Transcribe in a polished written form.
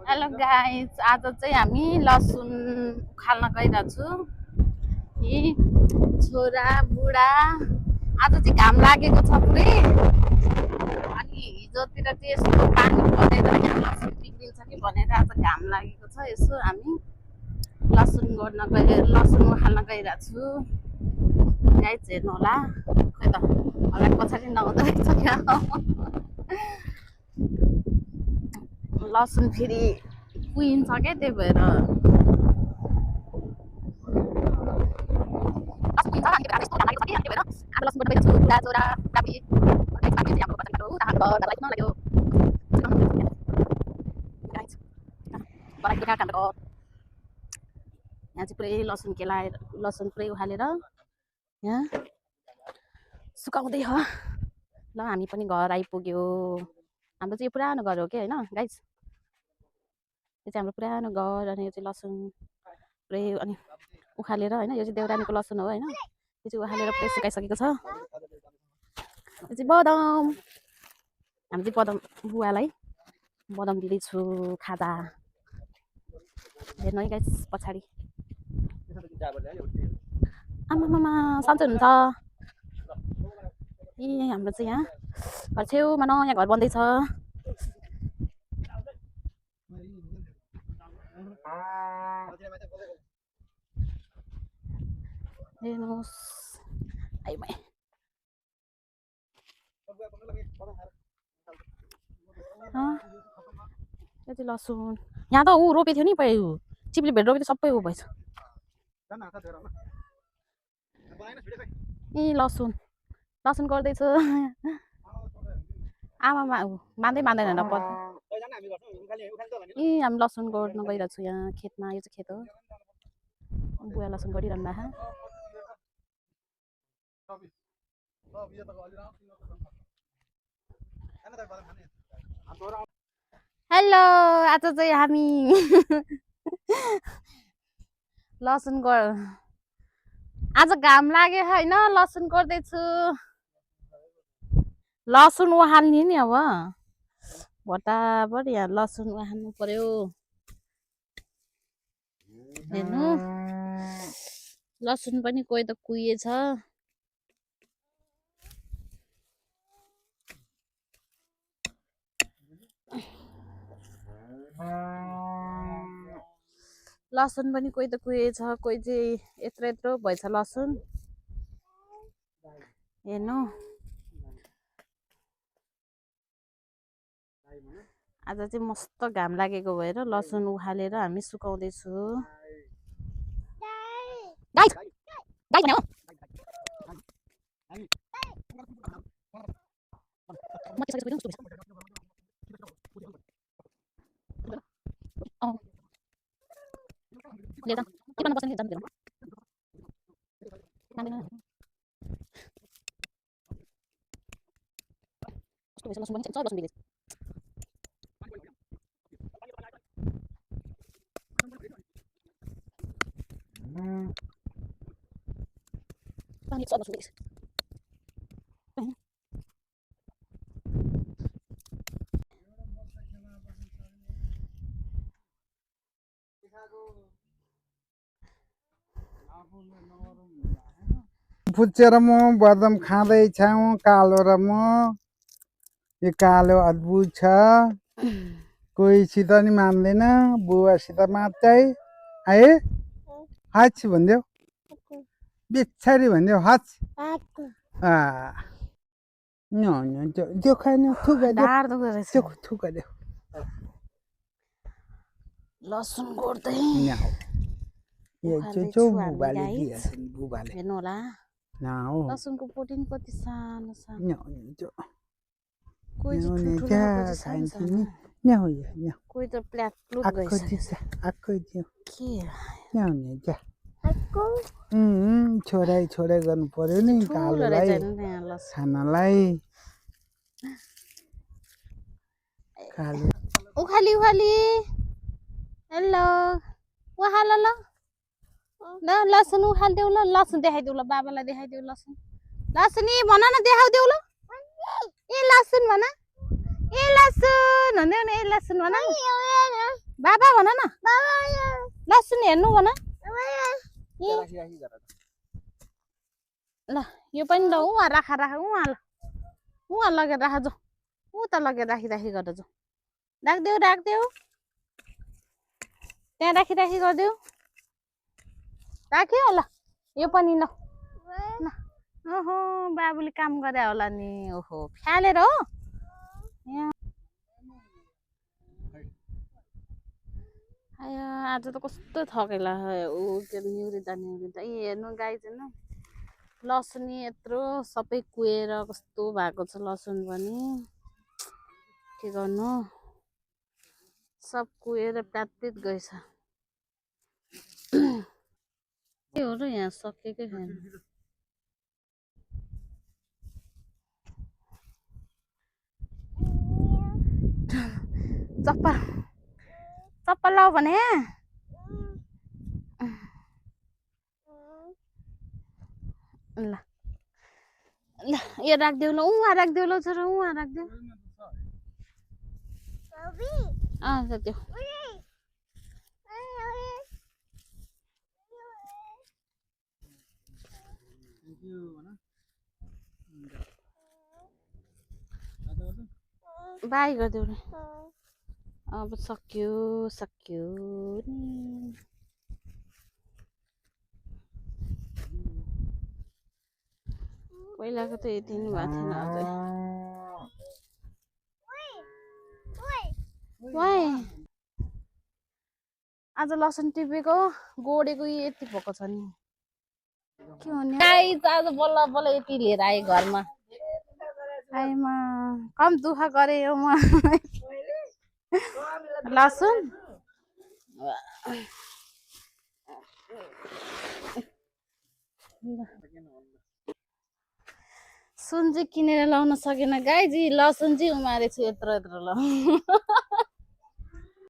Hello guys, आज चाहिँ हामी लसुन उखाल्न गइरहेको छु। यी छोरा बुढा आज चाहिँ घाम लागेको छ पुरै। अनि हिजोतिर चाहिँ यस्तो पानी परेर यहाँ लसुन बिग्रिन्छ कि भनेर आज घाम लागेको छ। यसो हामी लसुन उखाल्न गइरहेको छु। गाइस हेर्नु होला, खै त अगाडि पछाडि नहुँदो रहेछ क्या। लसुन फेरि कुहिन्छ क्या, त्यही भएर यहाँ चाहिँ पुरै लसुन केलाएर लसुन पुरै उखालेर यहाँ सुकाउँदै हो। ल हामी पनि घर आइपुग्यो। हाम्रो चाहिँ यो पुरानो घर हो कि होइन गाइस, यो चाहिँ हाम्रो पुरानो घर। अनि यो चाहिँ लसुन पुरै अनि उखालेर होइन, यो चाहिँ देउरानीको लसुन हो होइन। यो चाहिँ उखालेर पुरै सुकाइसकेको छ। यो चाहिँ बदम, हामी चाहिँ बदम बुवालाई बदम दिँदैछु खाजा। हेर्नु है गाइस पछाडि, आमामामा सन्चै हुनुहुन्छ। ए हाम्रो चाहिँ यहाँ घर छेउमा नयाँ घर बन्दैछ। हेर्नुहोस् आइमै यो चाहिँ लसुन यहाँ त ऊ रोपेको थियो नि पहिला, ऊ चिप्ली भेट रोपेको सबै ऊ भएछ। ए लसुन लसुन गर्दैछु। आमामा ऊ मान्दैन न पर्छ। ए हामी लसुन गोड्न गइरहेको छु यहाँ खेतमा। यो चाहिँ खेत हो, बुवा लसुन गरिरहनु भएको। हेलो, आज चाहिँ हामी लसुन आज घाम लाग्यो होइन, लसुन गर्दैछु। लसुन उखाल्ने नि अब भटाभट यहाँ लसुन उखाल्नु पर्यो। हेर्नु लसुन पनि कोही त कुहिएछ। लसुन पनि कोही त कुहिएछ, कोही चाहिँ यत्रो यत्रो भएछ लसुन। हेर्नु आज चाहिँ मस्त घाम लागेको भएर लसुन उखालेर हामी सुकाउँदैछु। फुच्चेर म बदम खाँदैछौ कालो र म। यो कालो अद्भुत छ, कोहीसित नि मान्दैन, बुवासित मात्रै है। हच भनिदेऊ, बिच्छरी भनिदेऊ हच। त्यो खाएन, थुकाइदेऊ। लसुन गोड्दै बुबाले हेर्नु होला, लसुनको प्रोटिन कति सानो सानो, कोही कोही त प्ल्याट प्लुट छोडै गर्नु पर्यो नि कालोलाई खानालाई। उखाली हेलो उखाल ल लसुन उखालिदेऊ ल। लसुन देखाइदेऊ ल, बाबालाई देखाइदेऊ लसुन। लसुन भन न, देखाइदेऊ ल। ए लसुन भन, ए लसुन भन्दै न, ए लसुन भन। बाबा भन न लसुन हेर्नु भन ल यो पनि ल उहाँ राख उहाँ लगेर राख जाऊ उता लगेर राखी गर जाऊ राखिदेऊ त्यहाँ राखी गरिदेऊ राख्यो ल यो पनि ल ओहो बाबुले काम गरे होला नि ओहो फ्यालेर हो आयो आज त कस्तो थकेला ऊ के निउरिँदा ए हेर्नु गाई चाहिँ लसुन यत्रो सबै कुहेर कस्तो भएको छ लसुन पनि के गर्नु सब कुहेर प्यातित गएछ के हो र यहाँ सकेकै छैन चप्पल लाऊ भने ल ल यो राखिदेऊ ल उहाँ राखिदेऊ ल छोरा उहाँ राखिदेऊ राखिदेऊ बाई गरिदेऊ नि अब सक्यो नि पहिलाको त यति नि भएको थिएन अझै आज लसुन टिपेको गोडेको यति भएको छ नि के हुने गाई त आज बल्ल बल्ल यति लिएर आएँ घरमा आइमा कम दुःख गरे हो म लसुन सुन चाहिँ किनेर लाउन सकेन गाईजी लसुन चाहिँ उमारेको छु यत्रो ल